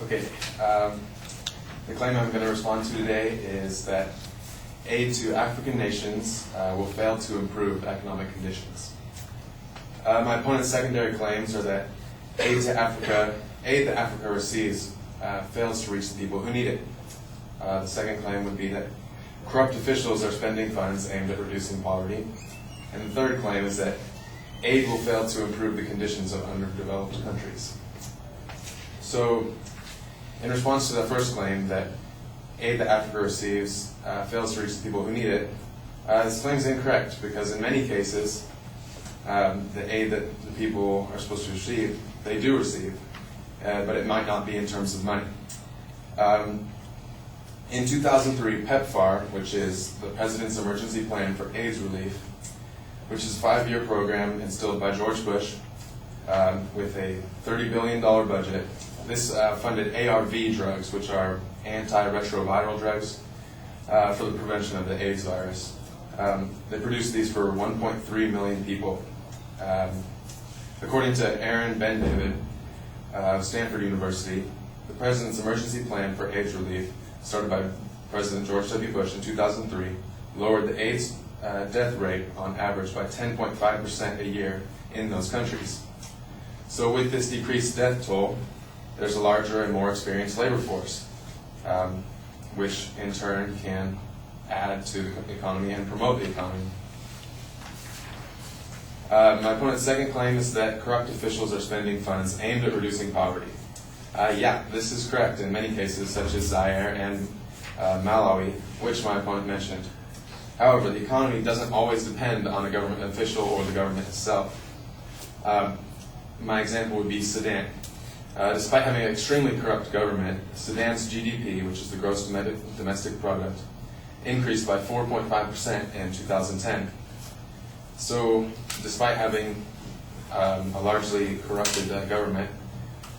Okay, the claim I'm going to respond to today is that aid to African nations will fail to improve economic conditions. My opponent's secondary claims are that aid that Africa receives fails to reach the people who need it. The second claim would be that corrupt officials are spending funds aimed at reducing poverty. And the third claim is that aid will fail to improve the conditions of underdeveloped countries. So, in response to the first claim that aid that Africa receives fails to reach the people who need it, this claim is incorrect because in many cases, the aid that the people are supposed to receive, they do receive, but it might not be in terms of money. In 2003, PEPFAR, which is the President's Emergency Plan for AIDS Relief, which is a 5-year program instilled by George Bush with a $30 billion budget. This funded ARV drugs, which are antiretroviral drugs for the prevention of the AIDS virus. They produced these for 1.3 million people. According to Aaron Ben-David of Stanford University, the President's Emergency Plan for AIDS Relief, started by President George W. Bush in 2003, lowered the AIDS death rate on average by 10.5% a year in those countries. So with this decreased death toll, there's a larger and more experienced labor force, which in turn can add to the economy and promote the economy. My opponent's second claim is that corrupt officials are spending funds aimed at reducing poverty. Yeah, this is correct in many cases, such as Zaire and Malawi, which my opponent mentioned. However, the economy doesn't always depend on a government official or the government itself. My example would be Sudan. Despite having an extremely corrupt government, Sudan's GDP, which is the gross domestic product, increased by 4.5% in 2010. So, despite having a largely corrupted government,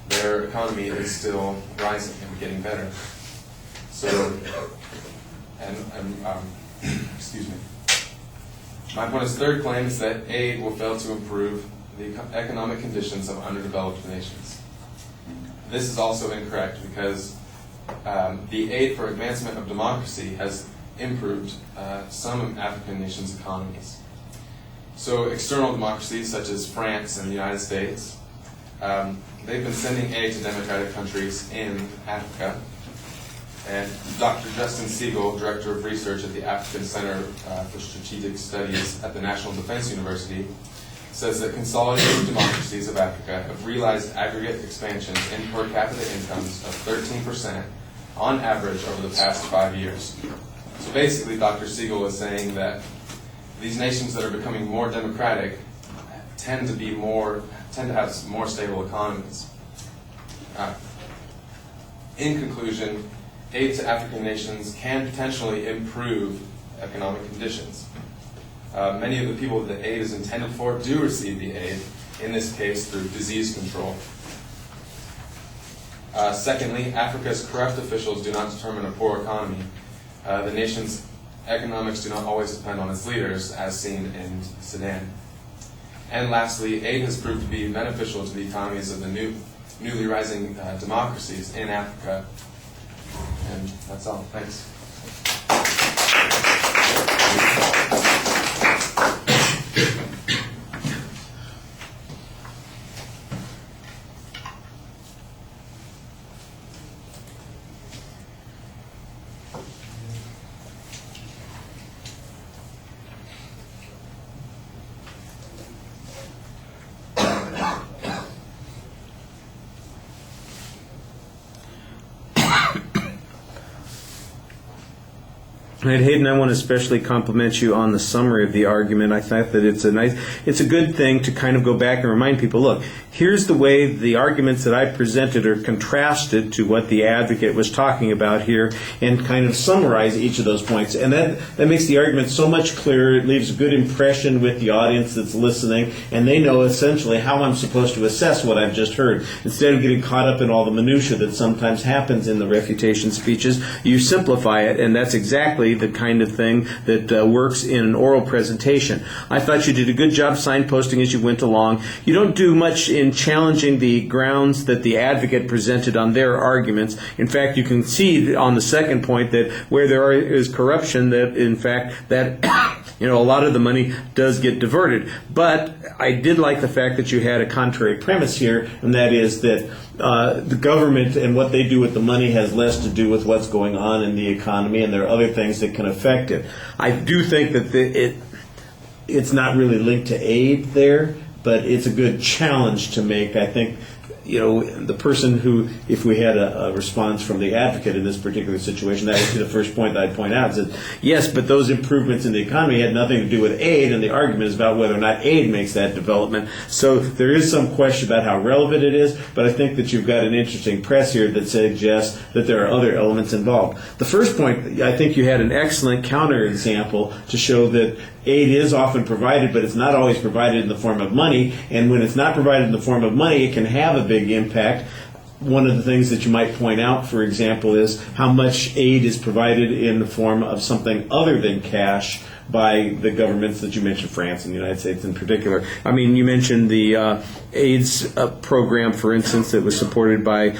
their economy is still rising and getting better. So, excuse me. My opponent's third claim is that aid will fail to improve the economic conditions of underdeveloped nations. This is also incorrect because the aid for advancement of democracy has improved some African nations' economies. So external democracies such as France and the United States, they've been sending aid to democratic countries in Africa. And Dr. Justin Siegel, Director of Research at the African Center for Strategic Studies at the National Defense University, says that consolidated democracies of Africa have realized aggregate expansions in per capita incomes of 13% on average over the past 5 years. So basically, Dr. Siegel is saying that these nations that are becoming more democratic tend to have more stable economies. In conclusion, aid to African nations can potentially improve economic conditions. Many of the people that the aid is intended for do receive the aid, in this case through disease control. Secondly, Africa's corrupt officials do not determine a poor economy. The nation's economics do not always depend on its leaders, as seen in Sudan. And lastly, aid has proved to be beneficial to the economies of the newly rising democracies in Africa. And that's all. Thanks. And Hayden, I want to especially compliment you on the summary of the argument. I thought that it's a good thing to kind of go back and remind people, look, here's the way the arguments that I presented are contrasted to what the advocate was talking about here, and kind of summarize each of those points. And that makes the argument so much clearer. It leaves a good impression with the audience that's listening, and they know essentially how I'm supposed to assess what I've just heard. Instead of getting caught up in all the minutia that sometimes happens in the refutation speeches, you simplify it, and that's exactly be the kind of thing that works in an oral presentation. I thought you did a good job signposting as you went along. You don't do much in challenging the grounds that the advocate presented on their arguments. In fact, you can see on the second point that where there is corruption, that in fact that a lot of the money does get diverted. But I did like the fact that you had a contrary premise here, and that is that the government and what they do with the money has less to do with what's going on in the economy, and there are other things that can affect it. I do think that it's not really linked to aid there, but it's a good challenge to make. I think the person who, if we had a response from the advocate in this particular situation, that would be the first point that I'd point out, is that yes, but those improvements in the economy had nothing to do with aid, and the argument is about whether or not aid makes that development. So there is some question about how relevant it is, but I think that you've got an interesting press here that suggests that there are other elements involved. The first point, I think you had an excellent counterexample to show that aid is often provided, but it's not always provided in the form of money, and when it's not provided in the form of money, it can have a big impact. One of the things that you might point out, for example, is how much aid is provided in the form of something other than cash by the governments that you mentioned, France and the United States in particular. I mean, you mentioned the AIDS program, for instance, that was supported by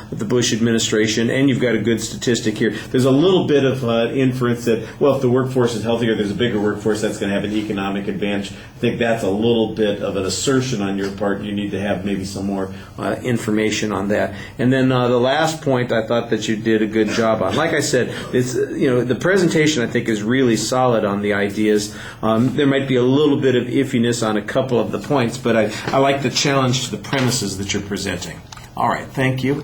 the Bush administration, and you've got a good statistic here. There's a little bit of inference that, well, if the workforce is healthier, there's a bigger workforce, that's going to have an economic advantage. I think that's a little bit of an assertion on your part. You need to have maybe some more information on that. And then the last point I thought that you did a good job on. Like I said, it's, the presentation I think is really solid on the ideas. There might be a little bit of iffiness on a couple of the points, but I like the challenge to the premises that you're presenting. All right, thank you.